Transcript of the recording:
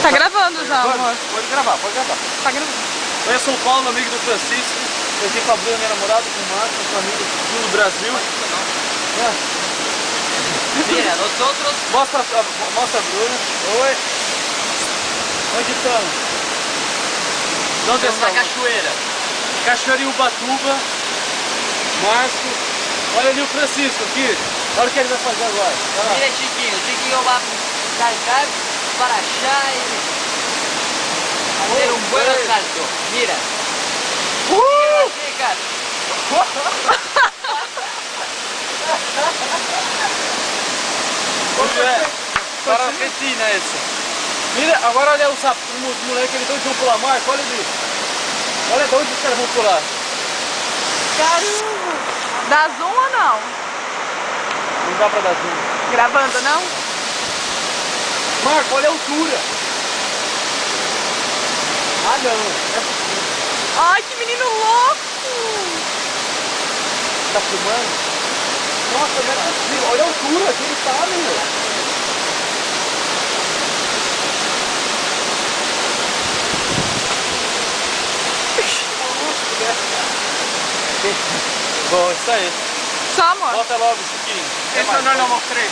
Tá gravando já, amor. Pode gravar, pode gravar. Tá gravando. Eu sou o Paulo, amigo do Francisco. Eu aqui com a Bruna, minha namorada, com o Marcos, com amigo do Brasil. Mira, nosotros... Mostra a Bruna. Oi. Onde estamos? Onde estamos na estamos? cachoeira. Cachoeira em Ubatuba. Marco. Olha ali o Francisco aqui. Olha o que ele vai fazer agora. Vai lá. Mira, Chiquinho va a saltar para allá y hacer un buen salto. Mira. Chicas. Para a Argentina essa. Mira, agora olha os moleques, eles estão pular a Marco, olha ali. Olha de onde os caras vão pular. Caramba! Dá zoom ou não? Não dá pra dar zoom. Gravando, não? Marco, olha a altura. Ah não, é possível. Ai, que menino louco! Tá filmando? Nossa, não é possível. Olha a altura que ele tá, meu. Bom, isso aí. Só, amor. Volta logo, Chiquinho. Eso no lo mostré.